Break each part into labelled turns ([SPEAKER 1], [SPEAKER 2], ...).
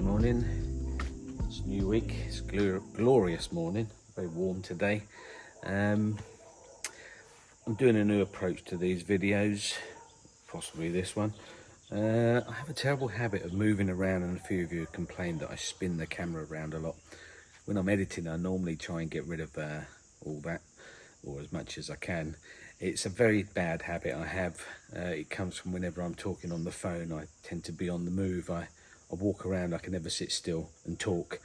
[SPEAKER 1] Morning. It's a new week. It's a glorious morning. Very warm today. I'm doing a new approach to these videos, possibly this one. I have a terrible habit of moving around, and a few of you have complained that I spin the camera around a lot. When I'm editing, I normally try and get rid of all that, or as much as I can. It's a very bad habit I have. It comes from whenever I'm talking on the phone. I tend to be on the move. I walk around, I can never sit still and talk.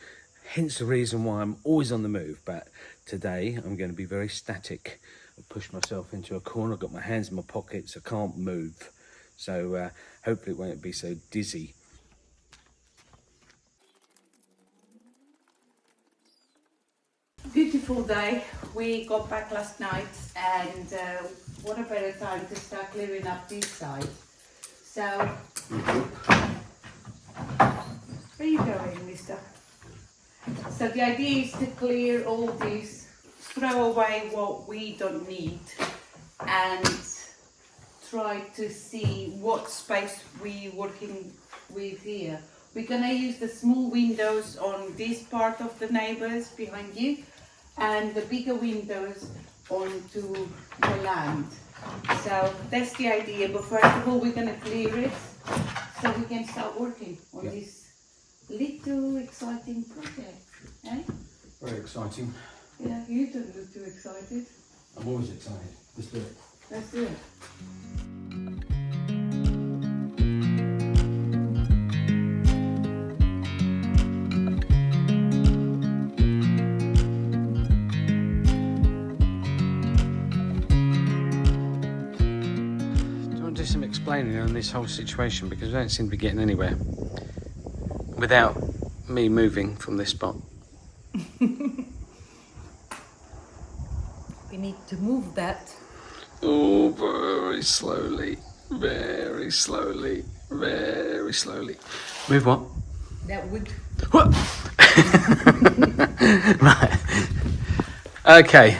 [SPEAKER 1] Hence the reason why I'm always on the move. But today I'm going to be very static. I've pushed myself into a corner, I've got my hands in my pockets, I can't move. So hopefully it won't be so dizzy.
[SPEAKER 2] Beautiful day. We got back last night, and what a better time to start clearing up this side. So, where are you going, mister? So the idea is to clear all this, throw away what we don't need, and try to see what space we're working with here. We're gonna use the small windows on this part of the neighbours behind you, and the bigger windows onto the land. So that's the idea, but first of all we're gonna clear it so we can start working on this little exciting project, eh?
[SPEAKER 1] Very exciting.
[SPEAKER 2] Yeah, you don't look too excited.
[SPEAKER 1] I'm always excited. Let's do it.
[SPEAKER 2] Let's do it.
[SPEAKER 1] Do some explaining on this whole situation, because we don't seem to be getting anywhere without me moving from this spot.
[SPEAKER 2] We need to move that.
[SPEAKER 1] Oh, very slowly, very slowly, very slowly. Move what?
[SPEAKER 2] That would.
[SPEAKER 1] What? Right. Okay.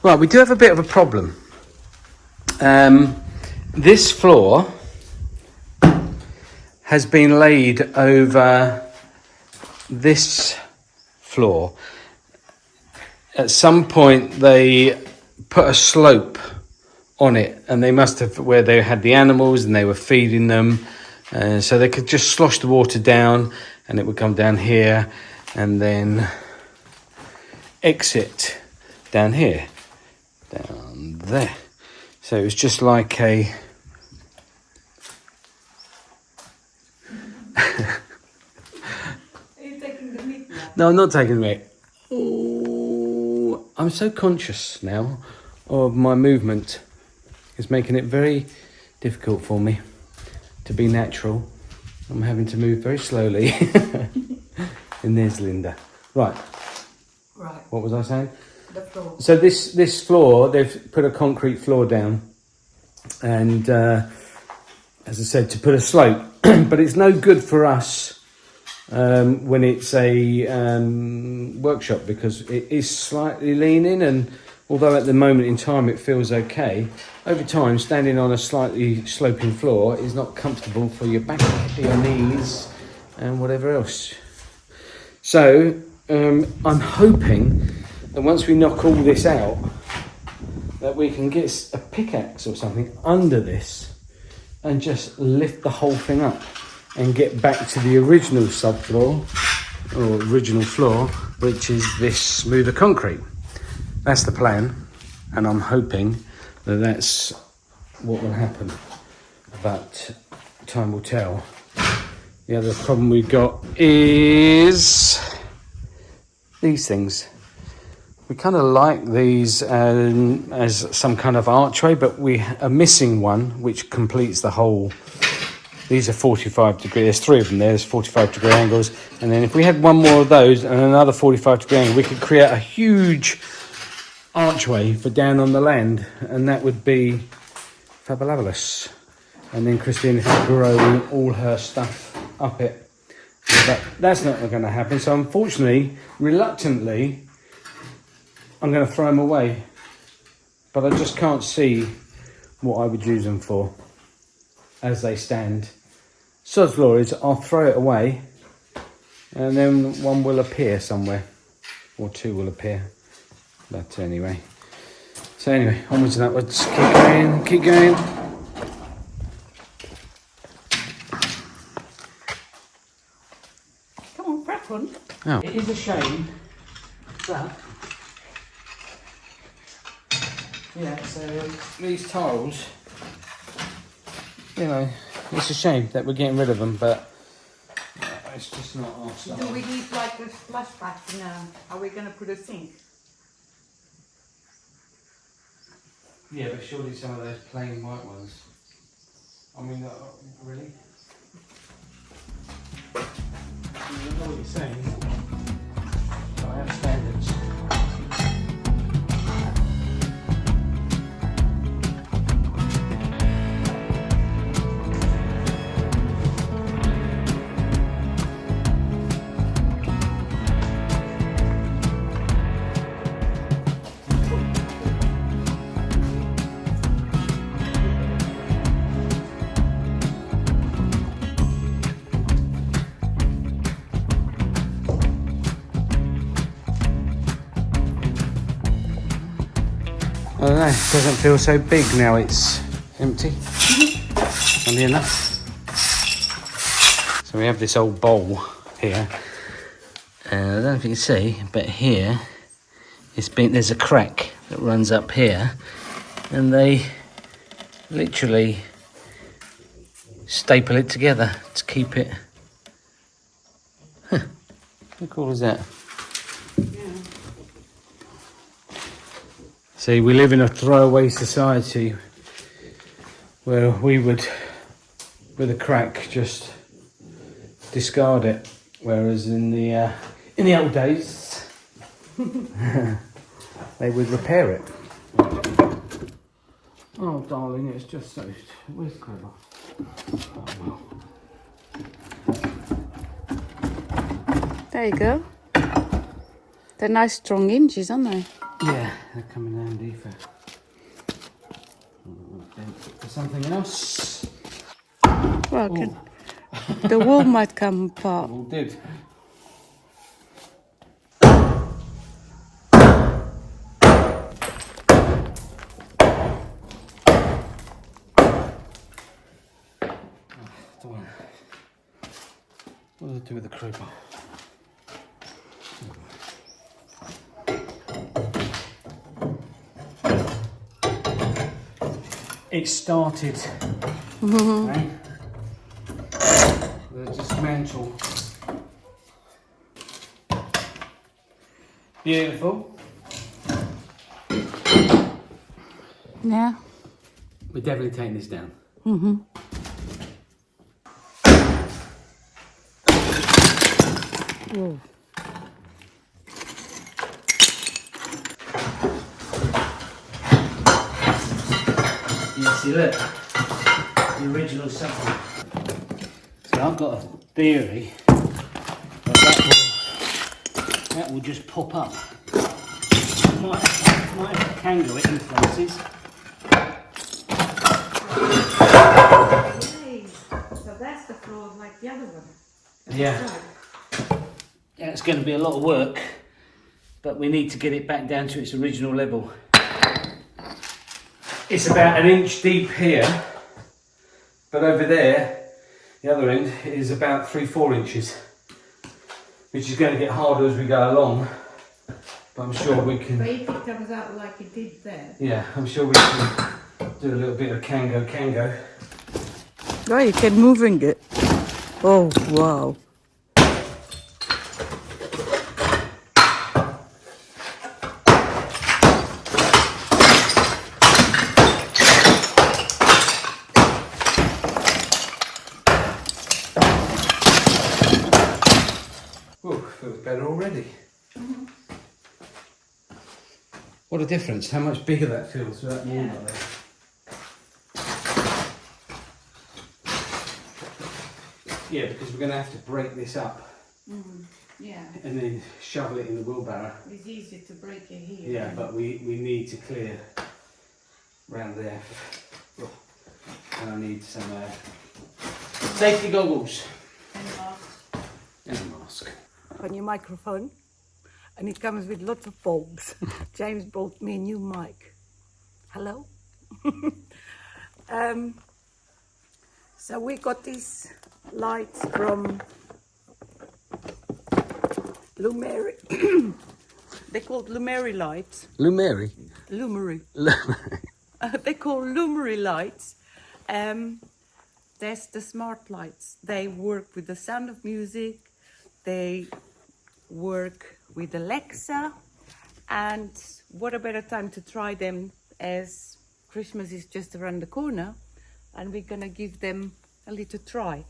[SPEAKER 1] Right, we do have a bit of a problem. This floor has been laid over this floor. At some point they put a slope on it, and they must have, where they had the animals and they were feeding them, so they could just slosh the water down and it would come down here and then exit down here, down there. So it was just like a
[SPEAKER 2] Are you taking the meat now?
[SPEAKER 1] No, I'm not taking the meat. Oh, I'm so conscious now of my movement. It's making it very difficult for me to be natural. I'm having to move very slowly. And there's Linda. Right.
[SPEAKER 2] Right.
[SPEAKER 1] What was I saying?
[SPEAKER 2] The floor.
[SPEAKER 1] So this floor, they've put a concrete floor down, and as I said, to put a slope, but it's no good for us when it's a workshop, because it is slightly leaning, and although at the moment in time it feels okay, over time standing on a slightly sloping floor is not comfortable for your back, your knees and whatever else. So I'm hoping that once we knock all this out, that we can get a pickaxe or something under this and just lift the whole thing up and get back to the original subfloor or original floor, which is this smoother concrete. That's the plan, and I'm hoping that that's what will happen, but time will tell. The other problem we've got is these things. We kind of like these as some kind of archway, but we are missing one which completes the whole. These are 45 degree, there's three of them, there's 45 degree angles, and then if we had one more of those and another 45 degree angle, we could create a huge archway for down on the land, and that would be fabulous. And then Christina could grow all her stuff up it. But that's not going to happen. So unfortunately, reluctantly, I'm going to throw them away. But I just can't see what I would use them for as they stand. Sod's law is I'll throw it away and then one will appear somewhere. Or two will appear. But anyway. So anyway, onwards and upwards. Keep going, keep going.
[SPEAKER 2] Come on, crack on.
[SPEAKER 1] Oh. It is a shame, but yeah, so these tiles, you know, it's a shame that we're getting rid of them, but it's just not our style.
[SPEAKER 2] Do we need like a splashback now? Are we going to put a sink?
[SPEAKER 1] Yeah, but surely some of those plain white ones. I mean, really? I know what you're saying. But I have standards. I don't know, it doesn't feel so big now it's empty, funny enough. So we have this old bowl here, and I don't know if you can see, but here there's a crack that runs up here, and they literally staple it together to keep it. Huh, how cool is that? See, we live in a throwaway society where we would, with a crack, just discard it. Whereas in the old days, they would repair it. Oh, darling, it's just so. Where's the crowbar? Oh, well.
[SPEAKER 2] There you go. They're nice strong hinges, aren't they?
[SPEAKER 1] Yeah, they're coming handy for something else.
[SPEAKER 2] Well, the wall might come apart.
[SPEAKER 1] All did. What does it do with the crowbar? It started, right? The dismantle. Beautiful.
[SPEAKER 2] Yeah.
[SPEAKER 1] We're definitely taking this down.
[SPEAKER 2] Whoa.
[SPEAKER 1] You see, look, the original something. So I've got a theory that will just pop up. Might have to tangle it in places.
[SPEAKER 2] Hey, so that's the floor like the other one.
[SPEAKER 1] Yeah. Yeah, it's going to be a lot of work, but we need to get it back down to its original level. It's about an inch deep here, but over there, the other end, is about 3-4 inches, which is going to get harder as we go along, but I'm sure we can.
[SPEAKER 2] But if it comes out like it did there.
[SPEAKER 1] Yeah, I'm sure we can do a little bit of kango.
[SPEAKER 2] Oh, you can moving it. Oh, wow.
[SPEAKER 1] Oh, feels better already. What a difference, how much bigger that feels without the wall like that. Yeah, because we're going to have to break this up.
[SPEAKER 2] Yeah.
[SPEAKER 1] And then shovel it in the wheelbarrow.
[SPEAKER 2] It's easy to break it here.
[SPEAKER 1] Yeah, but we need to clear round there. Oh, and I need some safety goggles.
[SPEAKER 2] And a mask.
[SPEAKER 1] And a mask.
[SPEAKER 3] On your microphone, and it comes with lots of bulbs. James bought me a new mic. Hello? So we got these lights from LUMARY. They're called LUMARY lights.
[SPEAKER 1] LUMARY?
[SPEAKER 3] LUMARY.
[SPEAKER 1] LUMARY.
[SPEAKER 3] They're called LUMARY lights. There's the smart lights. They work with the sound of music. They work with Alexa. And what a better time to try them as Christmas is just around the corner. And we're going to give them a little try.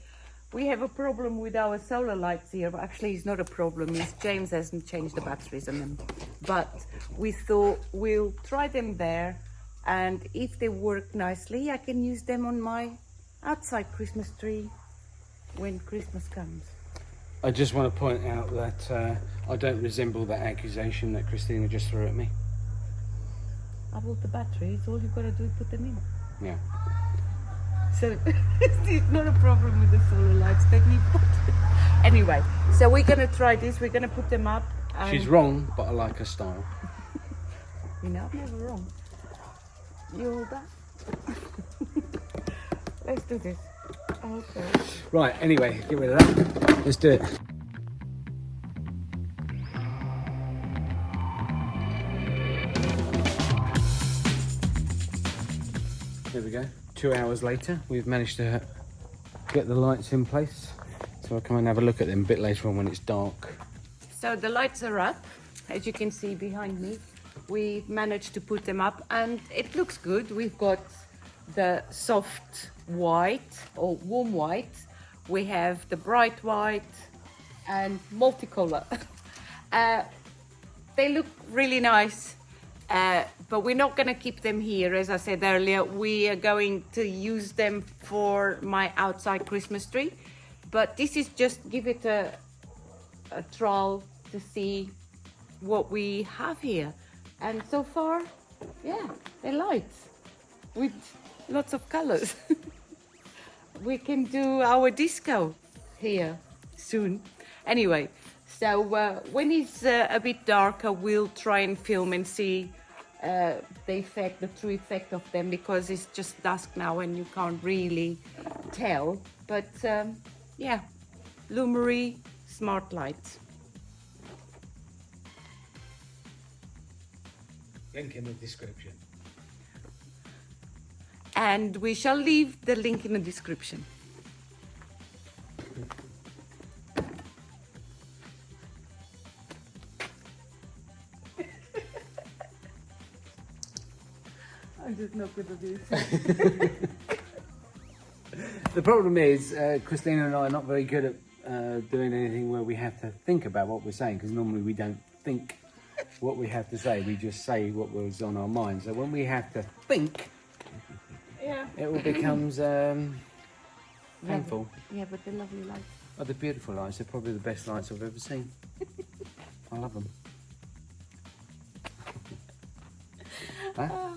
[SPEAKER 3] We have a problem with our solar lights here, but actually it's not a problem. It's James hasn't changed the batteries on them. But we thought we'll try them there, and if they work nicely, I can use them on my outside Christmas tree when Christmas comes.
[SPEAKER 1] I just want to point out that I don't resemble that accusation that Christina just threw at me.
[SPEAKER 3] I bought the batteries, all you've got to do is put them in.
[SPEAKER 1] Yeah.
[SPEAKER 3] So it's not a problem with the solar lights, they need batteries. Anyway, so we're going to try this, we're going to put them up. And
[SPEAKER 1] She's wrong, but I like her style.
[SPEAKER 3] you know, I'm never wrong. You all that? Let's do this. Okay.
[SPEAKER 1] Right, anyway, get rid of that. Let's do it. There we go. 2 hours later, we've managed to get the lights in place. So I'll come and have a look at them a bit later on when it's dark.
[SPEAKER 3] So the lights are up, as you can see behind me. We've managed to put them up and it looks good. We've got the soft white or warm white. We have the bright white and multicolor. They look really nice. But we're not going to keep them here. As I said earlier, we are going to use them for my outside Christmas tree. But this is just give it a trial to see what we have here. And so far, yeah, they're lights with lots of colors. We can do our disco here soon. Anyway, so when it's a bit darker, we'll try and film and see the true effect of them, because it's just dusk now and you can't really tell. But yeah, LUMARY smart lights.
[SPEAKER 1] Link in the description.
[SPEAKER 3] And we shall leave the link in the description. I'm just not good at this.
[SPEAKER 1] The problem is, Christina and I are not very good at doing anything where we have to think about what we're saying, because normally we don't think what we have to say, we just say what was on our mind. So when we have to think,
[SPEAKER 3] Yeah.
[SPEAKER 1] it all becomes painful.
[SPEAKER 3] Yeah, but they're lovely lights.
[SPEAKER 1] Oh, they're beautiful lights. They're probably the best lights I've ever seen. I love them. Huh?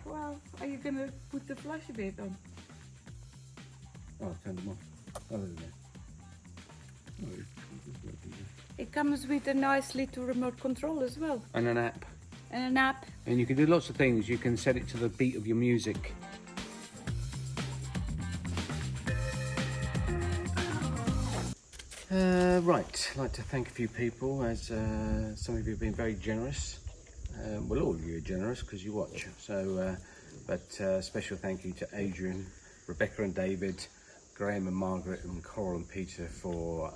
[SPEAKER 3] Well, are you gonna put the flash a bit on?
[SPEAKER 1] Oh, I've turned them off. Oh, there we go. Oh,
[SPEAKER 3] It comes with a nice little remote control as well,
[SPEAKER 1] and an app.
[SPEAKER 3] and an app.
[SPEAKER 1] And you can do lots of things. You can set it to the beat of your music. Right, I'd like to thank a few people, as some of you have been very generous. Well, all of you are generous because you watch. So, special thank you to Adrian, Rebecca and David, Graham and Margaret, and Coral and Peter for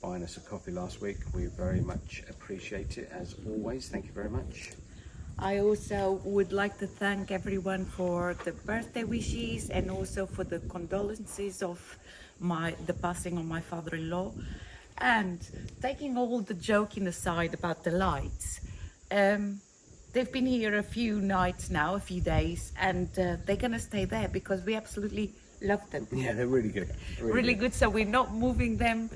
[SPEAKER 1] buying us a coffee last week. We very much appreciate it, as always. Thank you very much.
[SPEAKER 3] I also would like to thank everyone for the birthday wishes and also for the condolences of the passing of my father-in-law. And taking all the joking aside about the lights, they've been here a few nights now, a few days, and they're gonna stay there because we absolutely love them.
[SPEAKER 1] Yeah, they're really good.
[SPEAKER 3] Really good. So we're not moving them,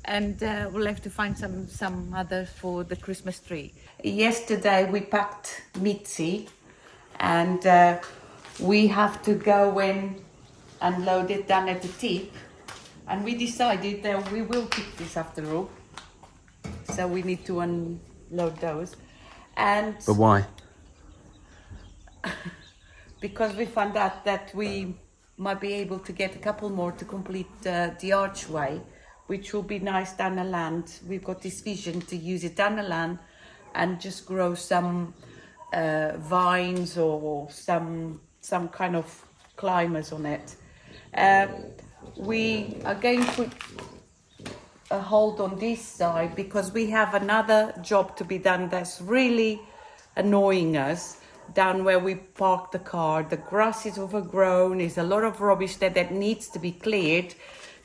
[SPEAKER 3] and we'll have to find some others for the Christmas tree. Yesterday we packed Mitzi, and we have to go in and load it down at the tip, and we decided that we will keep this after all, so we need to unload those. And
[SPEAKER 1] But why?
[SPEAKER 3] because we found out that we might be able to get a couple more to complete the archway, which will be nice down the land. We've got this vision to use it down the land and just grow some vines or some kind of climbers on it. We are going to put a hold on this side because we have another job to be done that's really annoying us down where we park the car. The grass is overgrown, there's a lot of rubbish there that needs to be cleared,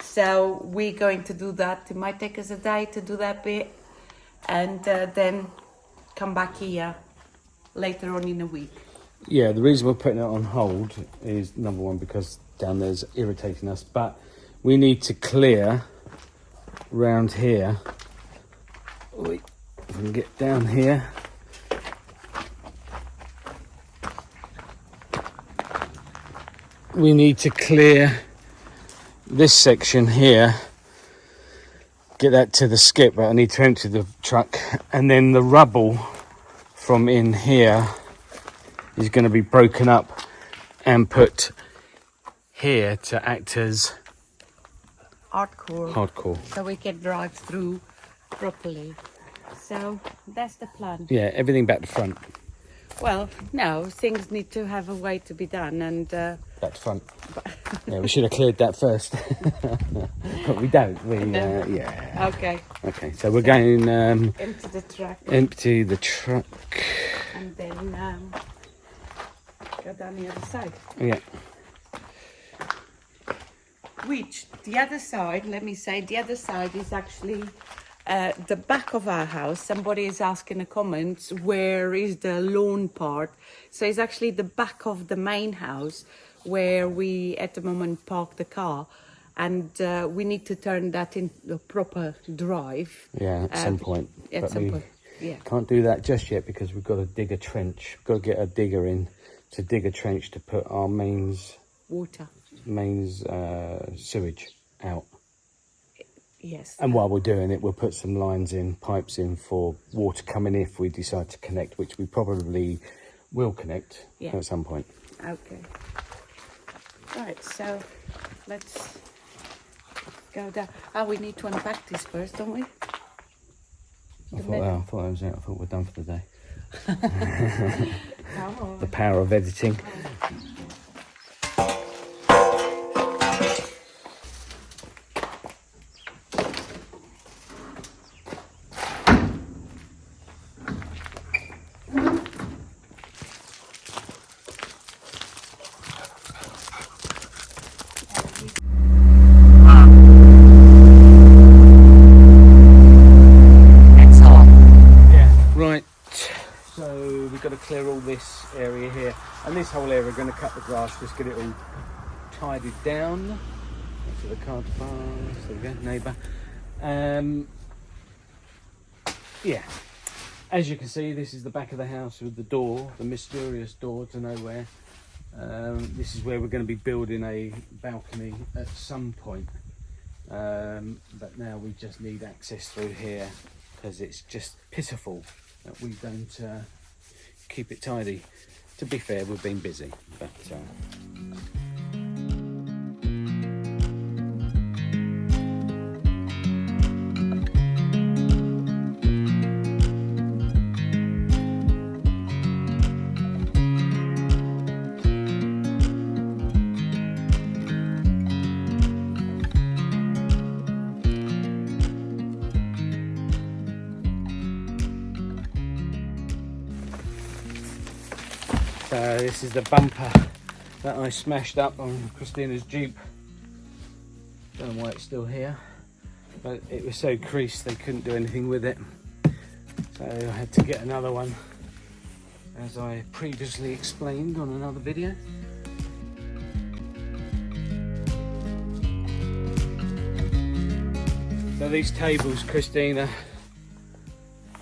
[SPEAKER 3] so we're going to do that. It might take us a day to do that bit, and then come back here later on in the week.
[SPEAKER 1] Yeah, the reason we're putting it on hold is number one because down there's irritating us, but we need to clear round here. We can get down here. We need to clear this section here, get that to the skip, but I need to empty the truck, and then the rubble from in here is going to be broken up and put here to act as hardcore,
[SPEAKER 3] so we can drive through properly. So that's the plan.
[SPEAKER 1] Yeah, everything back to front.
[SPEAKER 3] Well, no, things need to have a way to be done, and
[SPEAKER 1] Back to front. Yeah, we should have cleared that first. But we don't. Yeah. Okay, so we're going
[SPEAKER 3] empty the truck.
[SPEAKER 1] Empty the truck.
[SPEAKER 3] And then go down the other side.
[SPEAKER 1] Yeah.
[SPEAKER 3] Which, the other side, let me say, the other side is actually the back of our house. Somebody is asking in the comments, where is the lawn part? So it's actually the back of the main house where we at the moment park the car, and we need to turn that into a proper drive.
[SPEAKER 1] Yeah, at some point.
[SPEAKER 3] At
[SPEAKER 1] But
[SPEAKER 3] some
[SPEAKER 1] we
[SPEAKER 3] point, yeah.
[SPEAKER 1] Can't do that just yet because we've got to dig a trench. We've got to get a digger in to dig a trench to put our mains sewage out.
[SPEAKER 3] Yes.
[SPEAKER 1] And while we're doing it, we'll put some lines in, pipes in for water coming if we decide to connect, which we probably will connect at some point.
[SPEAKER 3] Okay. Right, so let's go down. Oh, we need to unpack this first, don't we?
[SPEAKER 1] I thought that was it. I thought we're done for the day.
[SPEAKER 3] Come on.
[SPEAKER 1] The power of editing. Right, so we've got to clear all this area here, and this whole area. We're going to cut the grass, just get it all tidied down. To the car pass. There we go, neighbour. Yeah, as you can see, this is the back of the house with the door, the mysterious door to nowhere. This is where we're going to be building a balcony at some point, but now we just need access through here because it's just pitiful that we don't keep it tidy. To be fair, we've been busy, but so this is the bumper that I smashed up on Christina's Jeep. Don't know why it's still here, but it was so creased they couldn't do anything with it. So I had to get another one as I previously explained on another video. So these tables, Christina,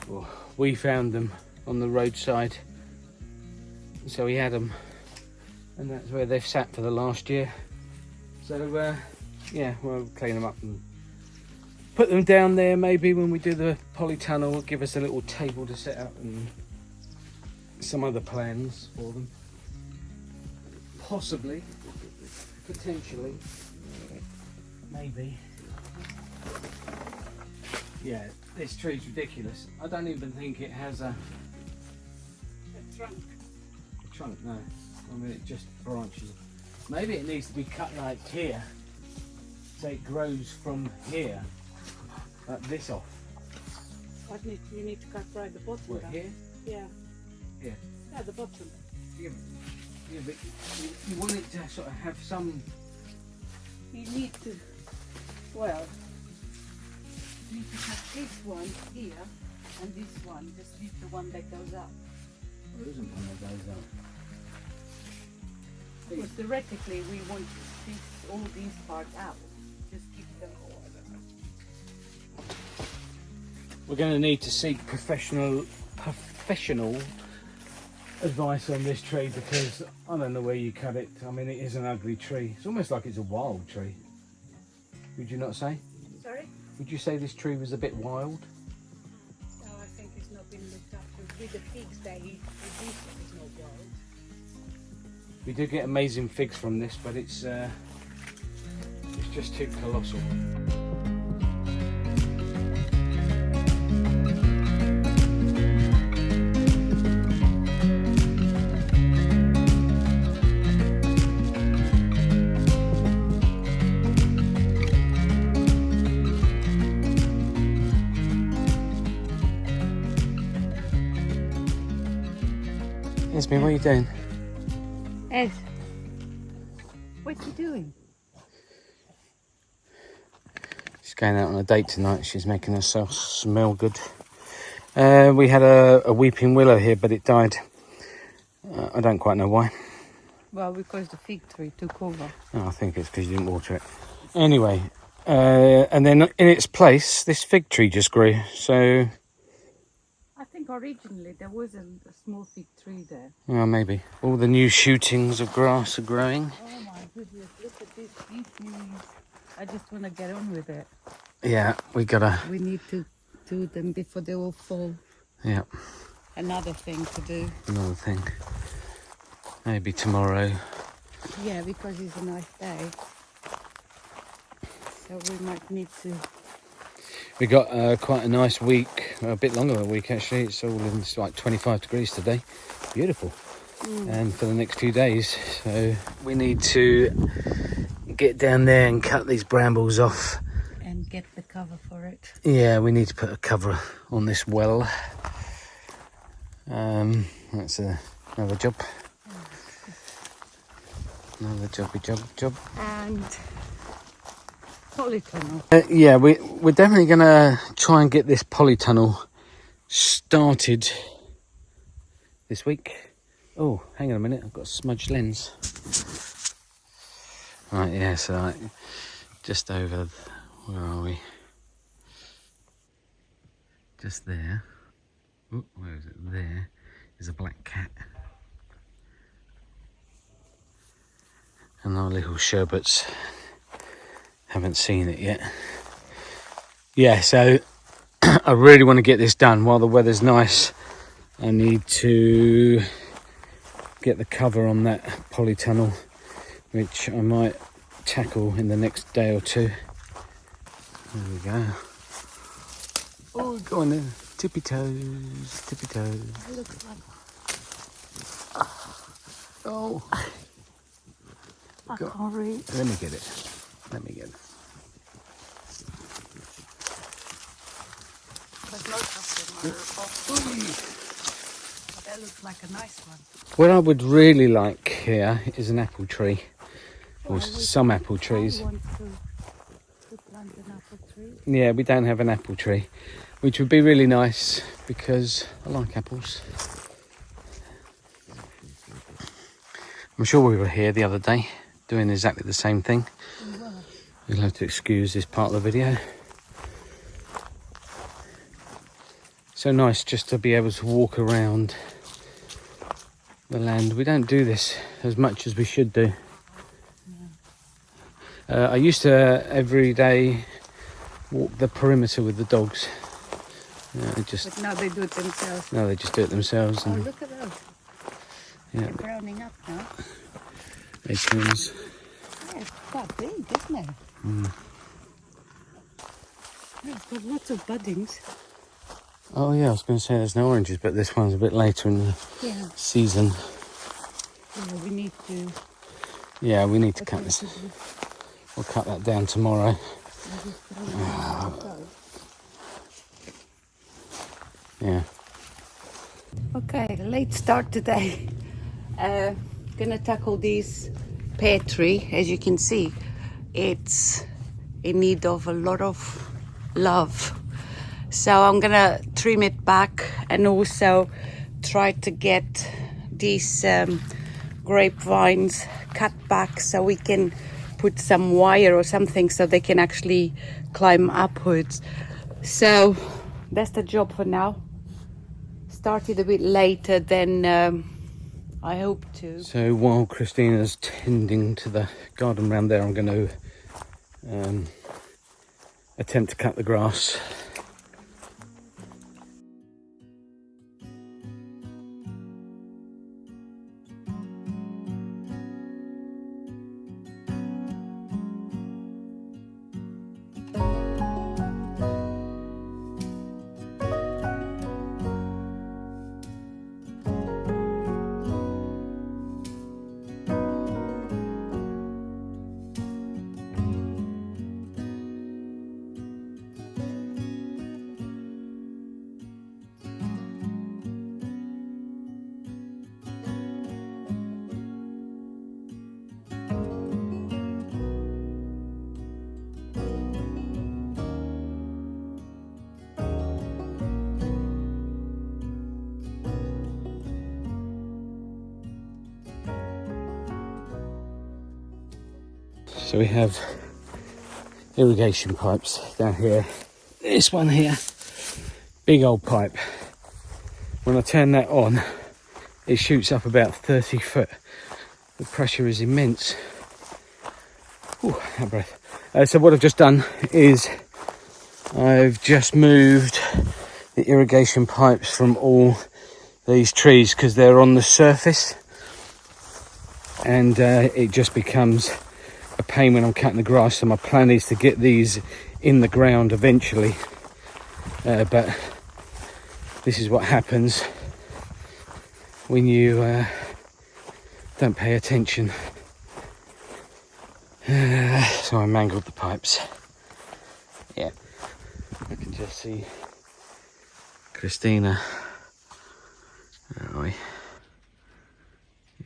[SPEAKER 1] well, we found them on the roadside, so we had them, and that's where they've sat for the last year. So yeah, we'll clean them up and put them down there. Maybe when we do the polytunnel, we'll give us a little table to set up and some other plans for them. Possibly, potentially, maybe. Yeah, this tree's ridiculous. I don't even think it has a trunk. A trunk, no. I mean, it just branches. Maybe it needs to be cut like here, so it grows from here, like this off.
[SPEAKER 2] You need to cut right the bottom.
[SPEAKER 1] What, here?
[SPEAKER 2] Yeah.
[SPEAKER 1] Here?
[SPEAKER 2] Yeah, the bottom.
[SPEAKER 1] Yeah, but you want it to sort of have some...
[SPEAKER 2] You need to, well, you need to cut this one here and this one. Just leave the one that goes up.
[SPEAKER 1] There isn't one that goes up.
[SPEAKER 2] Because theoretically we want all these parts out. Just keep them all.
[SPEAKER 1] We're going to need to seek professional advice on this tree, because I don't know where you cut it. I mean, it is an ugly tree. It's almost like it's a wild tree. Would you not say?
[SPEAKER 2] Sorry?
[SPEAKER 1] Would you say this tree was a bit wild?
[SPEAKER 2] No, I think it's not been looked after. With the figs that he produced, it's not wild.
[SPEAKER 1] We do get amazing figs from this, but it's just too colossal. Yasmin, what are you doing?
[SPEAKER 2] Ed, what are you doing?
[SPEAKER 1] She's going out on a date tonight. She's making herself smell good. We had a weeping willow here, but it died. I don't quite know why.
[SPEAKER 2] Well, because the fig tree took over.
[SPEAKER 1] Oh, I think it's because you didn't water it. Anyway, and then in its place, this fig tree just grew. So...
[SPEAKER 2] I think originally there wasn't a small fig tree there.
[SPEAKER 1] well, maybe. All the new shootings of grass are growing.
[SPEAKER 2] Oh my goodness, look at this beauty. I just want to get on with it.
[SPEAKER 1] Yeah, we
[SPEAKER 2] need to do them before they all fall.
[SPEAKER 1] Yeah.
[SPEAKER 2] Another thing to do.
[SPEAKER 1] Another thing. Maybe tomorrow.
[SPEAKER 2] Yeah, because it's a nice day. So we might need to...
[SPEAKER 1] We got quite a nice week, a bit longer than a week actually. It's all in like 25 degrees today. Beautiful. And for the next few days. So we need to get down there and cut these brambles off.
[SPEAKER 2] And get the cover for it.
[SPEAKER 1] Yeah, we need to put a cover on this well. That's another job. Another job.
[SPEAKER 2] And... polytunnel.
[SPEAKER 1] Yeah, we're definitely going to try and get this polytunnel started this week. Oh, hang on a minute, I've got a smudged lens. Right, yeah, so just over, where are we? Just there. Oh, where is it? There is a black cat. And our little sherbets haven't seen it yet. Yeah, so I really want to get this done while the weather's nice. I need to get the cover on that polytunnel, which I might tackle in the next day or two. There we go. Oh, go on then. Tippy toes, tippy toes.
[SPEAKER 2] It looks like...
[SPEAKER 1] Oh.
[SPEAKER 2] I can't read.
[SPEAKER 1] Let me get it. Let me get it.
[SPEAKER 2] There's no customer. That looks like a nice one.
[SPEAKER 1] What I would really like here is an apple tree. Or some apple trees.
[SPEAKER 2] I want to plant an apple tree.
[SPEAKER 1] Yeah, we don't have an apple tree, which would be really nice because I like apples. I'm sure we were here the other day doing exactly the same thing. You'll have to excuse this part of the video. So nice just to be able to walk around the land. We don't do this as much as we should do. I used to every day walk the perimeter with the dogs.
[SPEAKER 3] But now they do it themselves.
[SPEAKER 1] No, they just do it themselves.
[SPEAKER 3] Oh,
[SPEAKER 1] And,
[SPEAKER 3] look at those.
[SPEAKER 1] yeah,
[SPEAKER 3] They're browning up now.
[SPEAKER 1] acorns.
[SPEAKER 3] Yeah, it's quite big, isn't it? Yeah, it's got lots of buddings.
[SPEAKER 1] Oh yeah, I was going to say there's no oranges, but this one's a bit later in the season.
[SPEAKER 3] Yeah, we need to...
[SPEAKER 1] Yeah, we need to cut this. We'll cut that down tomorrow. Yeah.
[SPEAKER 3] Okay, late start today. Gonna tackle this pear tree. As you can see, it's in need of a lot of love. So I'm gonna trim it back and also try to get these grapevines cut back so we can put some wire or something so they can actually climb upwards. So that's the job for now. Started a bit later than I hoped to.
[SPEAKER 1] So while Christina's tending to the garden round there, I'm going to attempt to cut the grass. So we have irrigation pipes down here. This one here, big old pipe. When I turn that on, it shoots up about 30 foot. The pressure is immense. Ooh, that breath. So what I've just done is I've just moved the irrigation pipes from all these trees because they're on the surface, and it just becomes a pain when I'm cutting the grass. So my plan is to get these in the ground eventually, but this is what happens when you don't pay attention. So I mangled the pipes. Yeah, I can just see Christina. Where are we?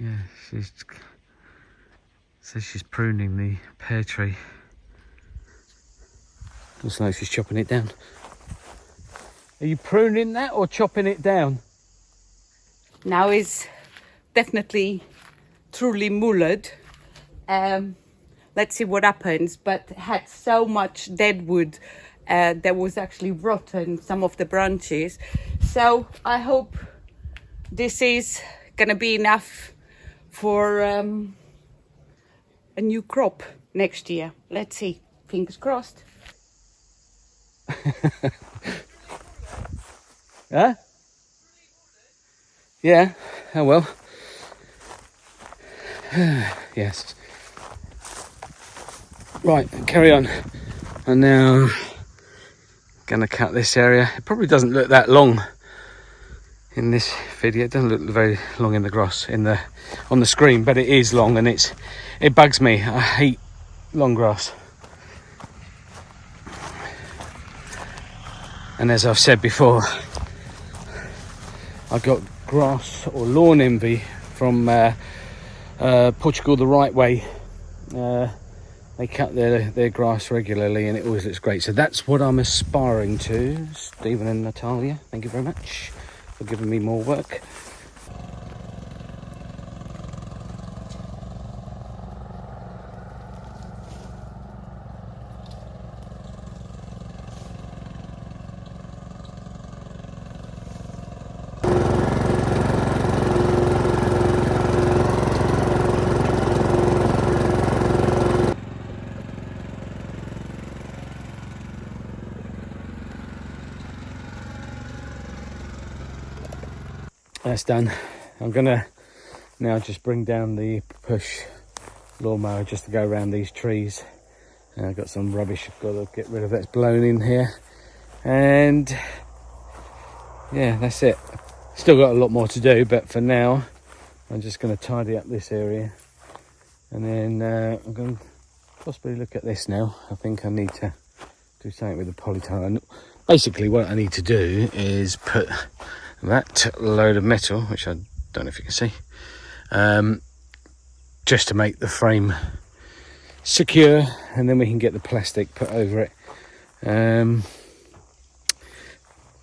[SPEAKER 1] Yeah, she's says she's pruning the pear tree. Looks like she's chopping it down. Are you pruning that or chopping it down?
[SPEAKER 3] Now is definitely truly mullered. Let's see what happens, but had so much dead wood that was actually rotten, some of the branches. So I hope this is gonna be enough for a new crop next year. Let's see, fingers crossed.
[SPEAKER 1] Huh? Yeah, oh well. Yes. Right, carry on. I'm now gonna cut this area. It probably doesn't look that long in this video. It doesn't look very long in the grass on the screen, but it is long, and it bugs me. I hate long grass. And as I've said before, I got grass or lawn envy from Portugal the right way. They cut their grass regularly and it always looks great. So that's what I'm aspiring to. Stephen and Natalia, thank you very much for giving me more work. That's done. I'm gonna now just bring down the push lawnmower just to go around these trees. And I've got some rubbish I've got to get rid of that's blown in here. And yeah, that's it. Still got a lot more to do, but for now I'm just going to tidy up this area. And then I'm going to possibly look at this now. I think I need to do something with the polytunnel. Basically what I need to do is put that load of metal, which I don't know if you can see, just to make the frame secure, and then we can get the plastic put over it.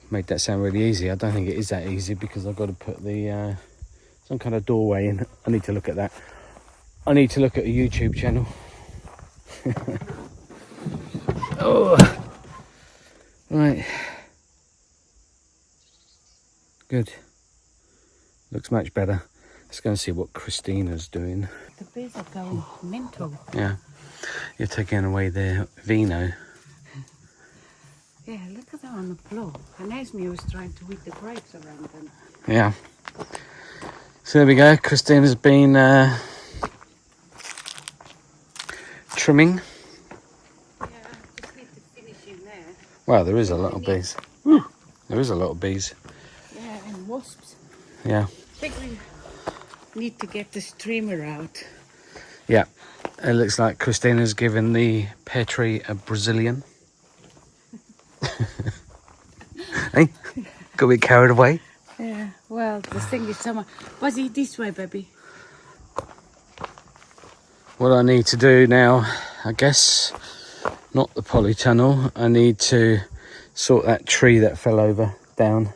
[SPEAKER 1] Made that sound really easy. I don't think it is that easy, because I've got to put the some kind of doorway in. I need to look at that. I need to look at a YouTube channel. Oh, right, good, looks much better. Let's go and see what Christina's doing.
[SPEAKER 3] The bees are going mental.
[SPEAKER 1] Yeah, you're taking away their vino.
[SPEAKER 3] Yeah, look at that on the floor. And Esme was trying to eat the grapes around them.
[SPEAKER 1] Yeah. So there we go. Christina's been trimming.
[SPEAKER 3] Yeah, I just need to finish in there.
[SPEAKER 1] Wow, there is a lot of bees. There is a lot of bees.
[SPEAKER 3] Yeah, and wasps.
[SPEAKER 1] Yeah.
[SPEAKER 3] I think we need to get the streamer out.
[SPEAKER 1] Yeah. It looks like Christina's given the pear tree a Brazilian. Hey, got a bit carried away.
[SPEAKER 3] Yeah, well, the thing is summer. Buzzy, this way, baby.
[SPEAKER 1] What I need to do now, I guess, not the polytunnel, I need to sort that tree that fell over down,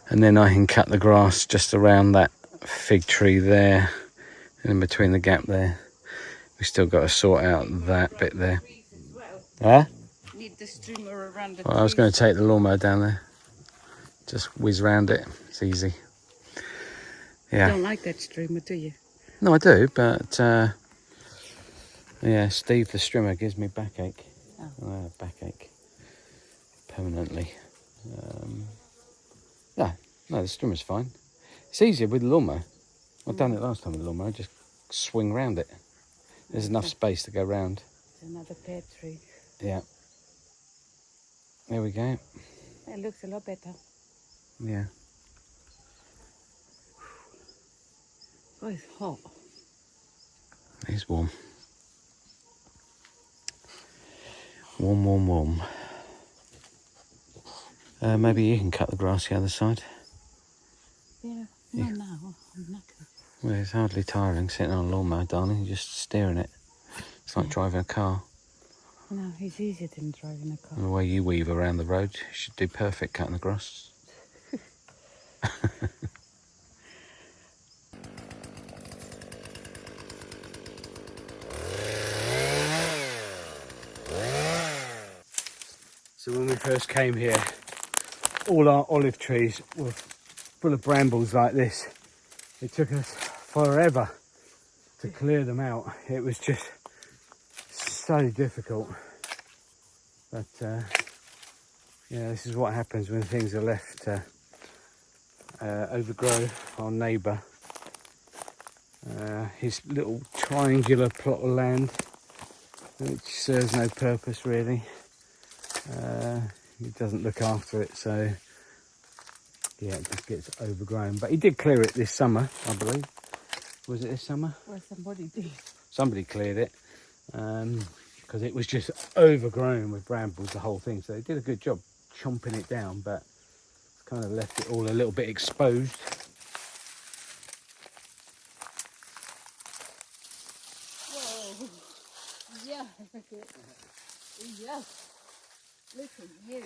[SPEAKER 1] and then I can cut the grass just around that fig tree there, and in between the gap there. We still got to sort out that bit there. Huh?
[SPEAKER 3] Need the streamer around the
[SPEAKER 1] Well, I was going to take the lawnmower down there, just whiz round it. It's easy. Yeah.
[SPEAKER 3] You don't like that streamer, do you?
[SPEAKER 1] No, I do, but yeah, Steve the strimmer gives me backache.
[SPEAKER 3] Oh.
[SPEAKER 1] I have backache permanently. Yeah, no, the strimmer's fine. It's easier with the lawnmower. I've done it last time with the lawnmower. Just swing round it. There's enough space to go round.
[SPEAKER 3] There's another pear tree.
[SPEAKER 1] Yeah. There we go.
[SPEAKER 3] It looks a lot better.
[SPEAKER 1] Yeah.
[SPEAKER 3] Oh, it's hot.
[SPEAKER 1] It's warm. Warm, warm, warm. Maybe you can cut the grass the other side.
[SPEAKER 3] Yeah,
[SPEAKER 1] Yeah.
[SPEAKER 3] not now. I'm knackered.
[SPEAKER 1] Well, it's hardly tiring sitting on a lawnmower, darling. You're just staring at it. It's like driving a car.
[SPEAKER 3] No, it's easier than driving a car.
[SPEAKER 1] And the way you weave around the road, you should do perfect cutting the grass. So when we first came here, all our olive trees were full of brambles like this. It took us forever to clear them out. It was just so difficult. But yeah, this is what happens when things are left to overgrow. Our neighbour, his little triangular plot of land, which serves no purpose really. He doesn't look after it, so yeah, it just gets overgrown. But he did clear it this summer, I believe. Was it this summer?
[SPEAKER 3] Well, somebody did.
[SPEAKER 1] Somebody cleared it, because it was just overgrown with brambles, the whole thing. So they did a good job chomping it down, but kind of left it all a little bit exposed.
[SPEAKER 3] Whoa. Yeah. Yeah. Look at you.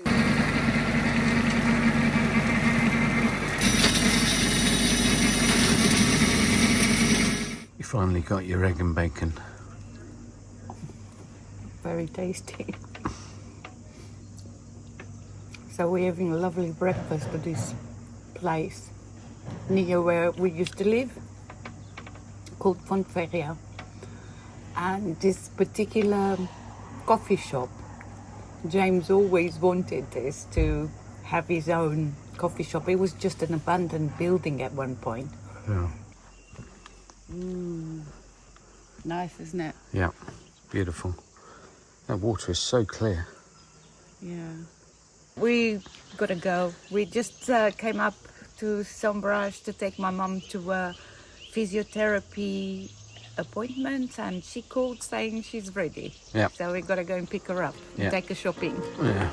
[SPEAKER 1] You finally got your egg and bacon.
[SPEAKER 3] Very tasty. So we're having a lovely breakfast at this place near where we used to live, called Quinta. And this particular coffee shop, James always wanted this to have his own coffee shop. It was just an abandoned building at one point.
[SPEAKER 1] Yeah.
[SPEAKER 3] Nice, isn't it?
[SPEAKER 1] Yeah. Beautiful. That water is so clear.
[SPEAKER 3] Yeah. We gotta go. We just came up to Sombrage to take my mum to a physiotherapy appointment, and she called saying she's ready.
[SPEAKER 1] Yeah.
[SPEAKER 3] So we gotta go and pick her up and
[SPEAKER 1] Yeah.
[SPEAKER 3] take her shopping.
[SPEAKER 1] Yeah.